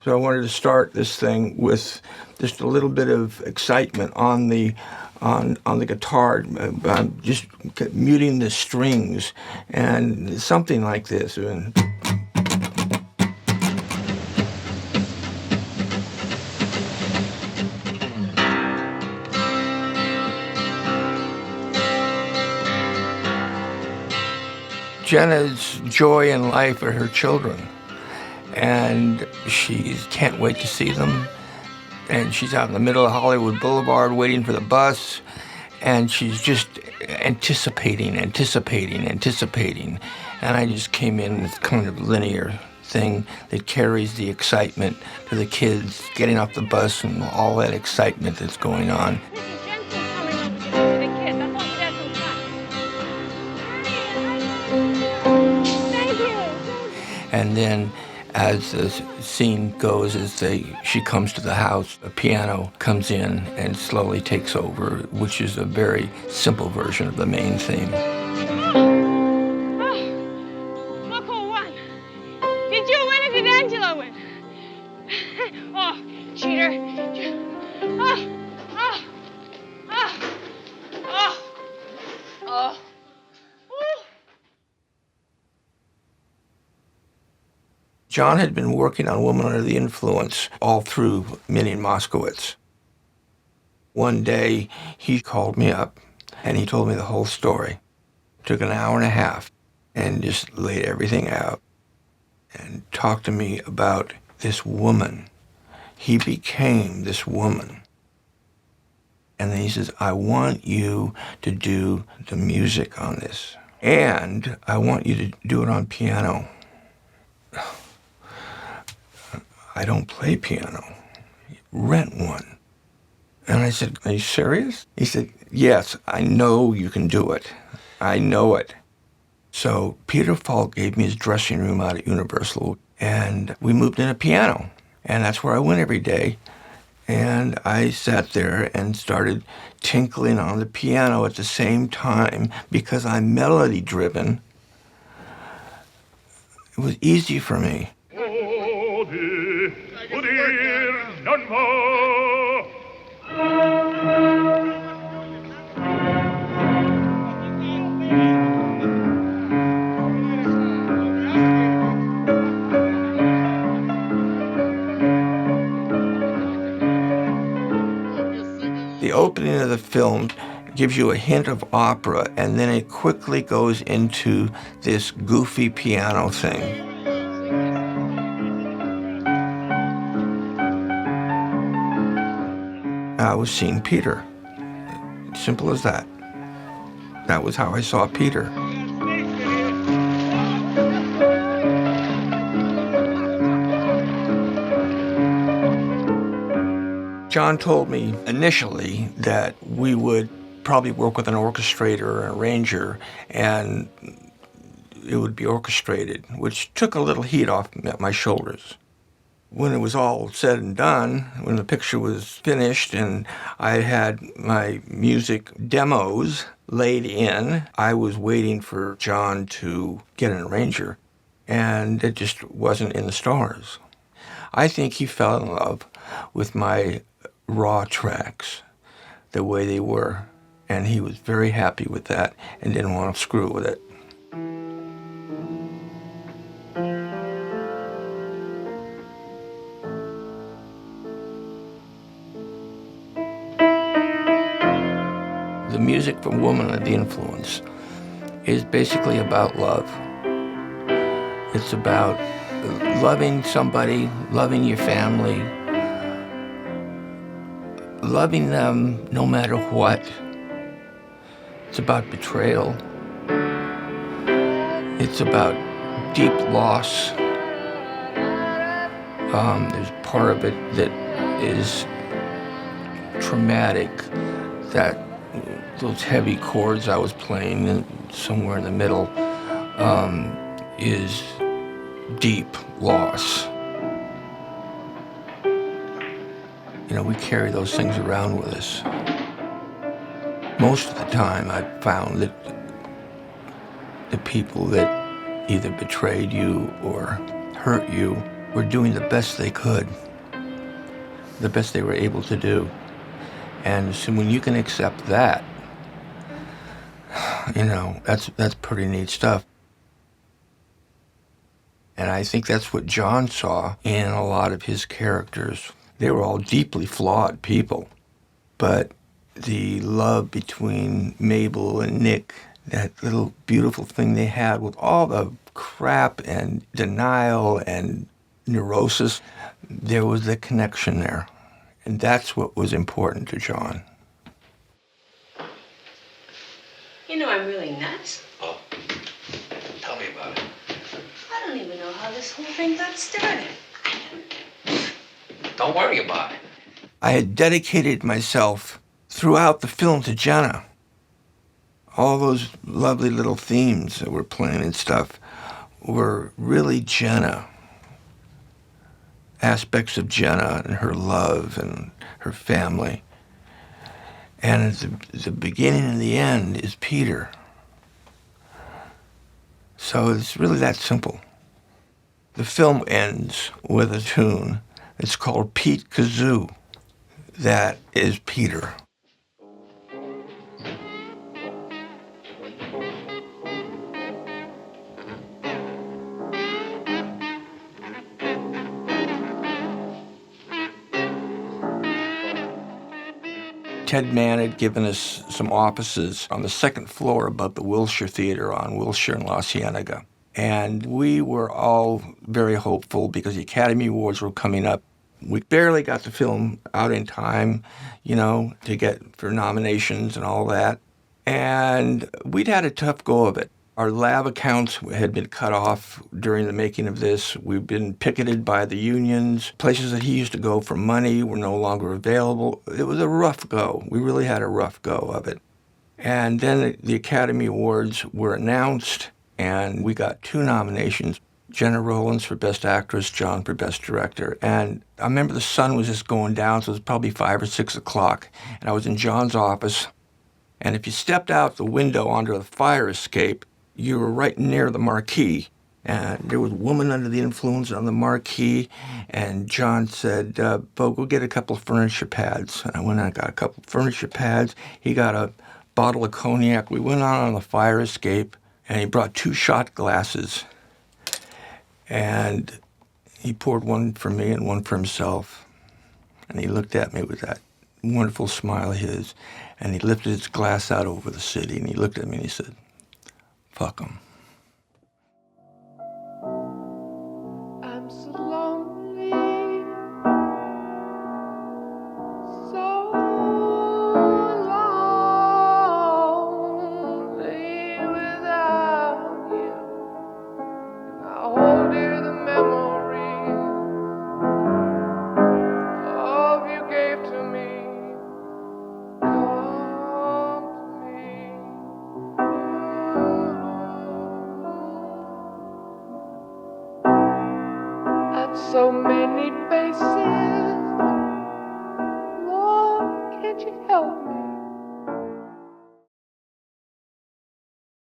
So I wanted to start this thing with just a little bit of excitement on the guitar. I'm just muting the strings and something like this. Jenna's joy in life are her children, and she can't wait to see them. And she's out in the middle of Hollywood Boulevard waiting for the bus, and she's just anticipating. And I just came in with kind of linear thing that carries the excitement to the kids getting off the bus and all that excitement that's going on. And then as the scene goes, she comes to the house, a piano comes in and slowly takes over, which is a very simple version of the main theme. Look who won. Did you win or did Angela win? Oh, cheater. Oh. John had been working on Woman Under the Influence all through Minnie and Moskowitz. One day, he called me up, and he told me the whole story. It took an hour and a half, and just laid everything out, and talked to me about this woman. He became this woman. And then he says, I want you to do the music on this, and I want you to do it on piano. I don't play piano. Rent one. And I said, are you serious? He said, yes, I know you can do it. I know it. So Peter Falk gave me his dressing room out at Universal, and we moved in a piano. And that's where I went every day. And I sat there and started tinkling on the piano at the same time because I'm melody driven. It was easy for me. The opening of the film gives you a hint of opera, and then it quickly goes into this goofy piano thing. I was seeing Peter. Simple as that. That was how I saw Peter. John told me initially that we would probably work with an orchestrator or an arranger, and it would be orchestrated, which took a little heat off my shoulders. When it was all said and done, when the picture was finished and I had my music demos laid in, I was waiting for John to get an arranger, and it just wasn't in the stars. I think he fell in love with my raw tracks, the way they were, and he was very happy with that and didn't want to screw with it. The music from Woman Under the Influence is basically about love. It's about loving somebody, loving your family, loving them no matter what. It's about betrayal. It's about deep loss. There's part of it that is traumatic, that those heavy chords I was playing somewhere in the middle is deep loss. You know, we carry those things around with us. Most of the time, I've found that the people that either betrayed you or hurt you were doing the best they could, the best they were able to do. And so when you can accept that, that's pretty neat stuff. And I think that's what John saw in a lot of his characters. They were all deeply flawed people, but the love between Mabel and Nick, that little beautiful thing they had with all the crap and denial and neurosis, there was a connection there. And that's what was important to John. You know, I'm really nuts. Oh, tell me about it. I don't even know how this whole thing got started. Don't worry about it. I had dedicated myself throughout the film to Jenna. All those lovely little themes that were playing and stuff were really Jenna. Aspects of Jenna and her love and her family. And the beginning and the end is Peter. So it's really that simple. The film ends with a tune. It's called Pete Kazoo. That is Peter. Ted Mann had given us some offices on the second floor above the Wilshire Theater on Wilshire and La Cienega. And we were all very hopeful because the Academy Awards were coming up. We barely got the film out in time, to get for nominations and all that. And we'd had a tough go of it. Our lab accounts had been cut off during the making of this. We've been picketed by the unions. Places that he used to go for money were no longer available. It was a rough go. We really had a rough go of it. And then the Academy Awards were announced, and we got 2 nominations. Jenna Rollins for Best Actress, John for Best Director. And I remember the sun was just going down, so it was probably 5 or 6 o'clock. And I was in John's office. And if you stepped out the window onto the fire escape, you were right near the marquee. And there was a woman under the influence on the marquee. And John said, Bo, go get a couple of furniture pads. And I went and got a couple of furniture pads. He got a bottle of cognac. We went out on the fire escape, and he brought 2 shot glasses. And he poured one for me and one for himself. And he looked at me with that wonderful smile of his. And he lifted his glass out over the city. And he looked at me and he said, fuck 'em. I'm so lonely, so lonely without you. And I hold dear the memory of you gave to me. Come to me. At so many faces, Lord, can't you help me?